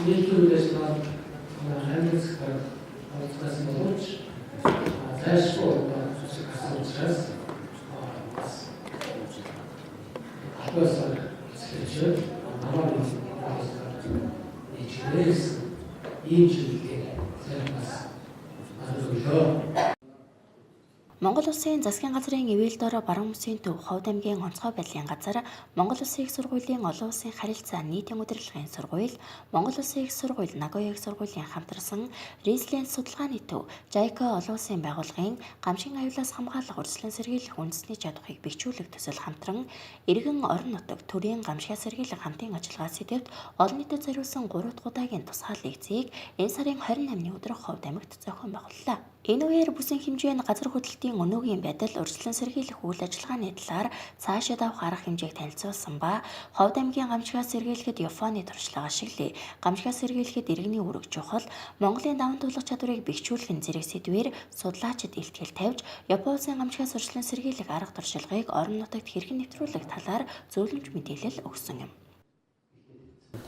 нийтлүүлээс маань амьдсаар онцгойс боловч зайлшгүй одоо асуучраас бас албасаар хэвчээд намайг ичнээс ийм чиглэлээр бас асуулаа. Монгол Улсын засгийн газрын эвээл дорой Баруун Мөсийн төв Ховд аймгийн онцгой байдлын газар Монгол Улсын их сургуулийн олон улсын харилцаа нийтийн удирдлагын сургууль, Монгол Улсын их сургууль, Нагоя их сургуулийн хамтарсан Резилиенц судалгааны төв, JICA олон улсын байгууллагын гамшигын аюулаас хамгаалах урьдчилан сэргийлэх үндэсний чадварыг бэхжүүлэх төсөл хамтран иргэн орон нутаг төрийн гамшигаа сэргийлэх хамтын ажиллагаа сэдэвт олон нийтэд зориулсан 3 дахь удаагийн тусгай лекцийг энэ сарын 28-ны өдөр Ховд аймагт зохион байгууллаа. Энэ үеэр бүсийн хэмжээнд газар хөдлөлтийн өнөөгийн байдал урьдчилан сэргийлэх үйл ажиллагааны талаар цаашид авах арга хэмжээг танилцуулсан ба Ховд аймгийн гамшигаа сэргийлэхэд Японы туршлагаа ашиглая. Гамшигаа сэргийлэхэд иргэний үүрэг чухал, Монголын даван туулах чадварыг бэхжүүлэх зэрэг сэдвээр судлаачид илтгэл тавьж, Японы улсын гамшигаас урьдчилан сэргийлэх арга туршлагыг орон нутагт хэрхэн нэвтрүүлэх талаар зөвлөмж мэдээлэл өгсөн юм.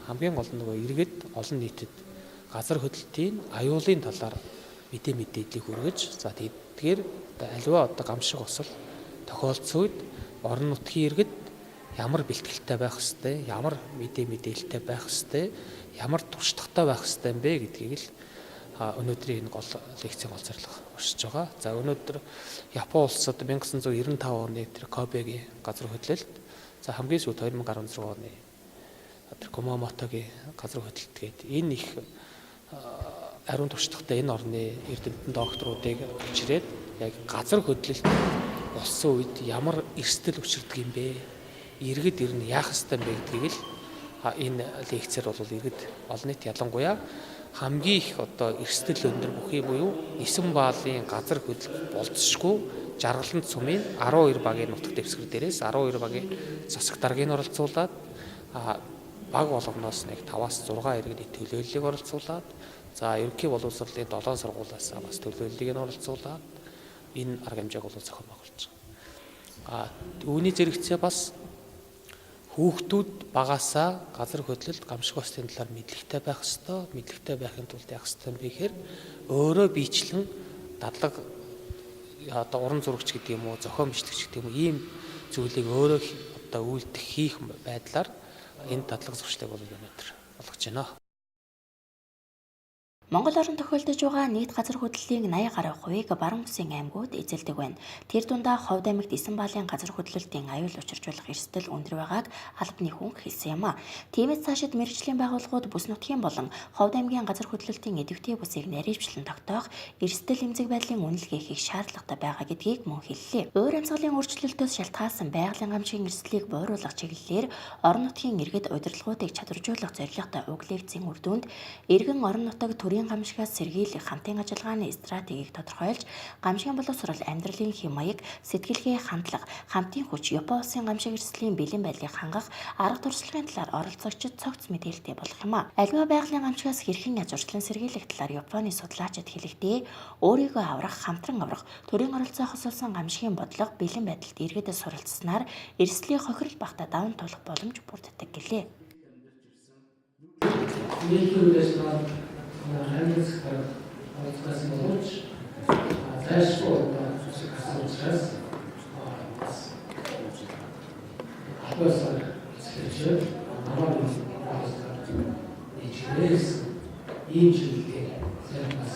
Хамгийн гол нь нөгөө иргэд олон нийтэд газар хөдлөлтийн аюулын талаар мэдээллийг хүргэж, за тэгэхээр аливаа одоо гамшиг осол тохиолдсон үед орон нутгийн иргэд ямар бэлтгэлтэй байх ёстой, ямар мэдээлэлтэй байх ёстой, ямар туршлагатай байх ёстой юм бэ гэдгийг л өнөөдрийн энэ гол лекцийн гол зорилго уршиж байгаа. За өнөөдөр Япон улсад 1995 оны тэр Кобегийн газар хөдлөлт, за хамгийн сүүлд 2016 оны тэр Кумамотогийн газар хөдлөлт гээд энэ их ариун туршлагатай энэ орны эрдэмтэн докторуудыг авчирээд яг газар хөдлөлт болсон үед ямар эрсдэл учирдаг юм бэ? Иргэд ер нь яах ёстой юм бэ гэдгийг л энэ лекцээр бол иргэд олон нийт ялангуяа хамгийн их одоо эрсдэл өндөр бүхий буюу Эсэн баалын газар хөдлөлт болцсошгүй жаргалант сумын 12 багийн нутаг дэвсгэр дээрээс 12 багийн засаг даргыг оролцуулаад баг болгоноос нэг 5-6 иргэний төлөөллийг оролцуулаад, за ерөнхий боловсролын 7 сургуулиас бас төлөөллийг нь оролцуулаад энэ арга хэмжээг бол зохион байгуулж байгаа. Үүний зэрэгцээ бас хүүхдүүд багасаа газар хөдлөлт гамшиг ослын талаар мэдлэгтэй байх ёстой. Мэдлэгтэй байхын тулд яах ёстой юм бэ гэхээр өөрөө биечлэн дадлаг одоо уран зурагч гэдэг юм уу, зохион бичлэгч гэдэг юм уу, ийм зүйлийг өөрөө одоо үйлдэх хийх байдлаар энэ дадлаг зуршлыг бол өнөөдөр болгож байна. Монгол орон тохиолдож байгаа нийт газар хөдлөлийн 80 гаруй хувийг Баруун Мөсийн аймагуд эзэлдэг байна. Тэр дундаа Ховд аймагт Эсэн баалын газар хөдлөлтийн аюул учиржуулах эрсдэл өндөр байгааг албаны хүн хэлсэн юм а. Тиймээс цаашид мэргэжлийн байгууллагууд бүс нутгийн болон Ховд аймгийн газар хөдлөлтийн идэвхтэй бүсийг нарийвчлан тогтоох эрсдэл эмзэг байдлын үнэлгээ хийх шаардлагатай байгаа гэдгийг мөн хэллээ. Уур амьсгалын өөрчлөлтөөс шалтгаалсан байгалийн гамшигын эрсдлийг бууруулах чиглэлээр орон нутгийн иргэд удирдлагуудыг чадваржуулах зорилготой уг лекцийн үр дүнд иргэн орон нутаг төрийн гамшигаас сэргийлэх хамтын ажиллагааны стратегийг тодорхойлж, гамшигын боловсрол, амьдралын хэм маяг, сэтгэлгээ хандлага, хамтын хүч, Японы улсын гамшиг эрсдлийн бэлэн байдлыг хангах арга туршлагын талаар оролцогчид цогц мэдээлэлтэй болох юм а. Аливаа байгалийн гамшигаас хэрхэн яаж урьдчилан сэргийлэх талаар Японы судлаачид хэлэхдээ өөрийгөө аврах, хамтран аврах, төрийн оролцоох асуулсан гамшигын бодлого бэлэн байдалд иргэдэд суралцсанаар эрсдлийн хохирол багтаа даван туулах боломж бүрддэг гэлээ. Амьдсаар онцгойс боловч зайлшгүй асуучраас бас албасаар хэвчээд намайг ичнээс ийм чиглэлээр бас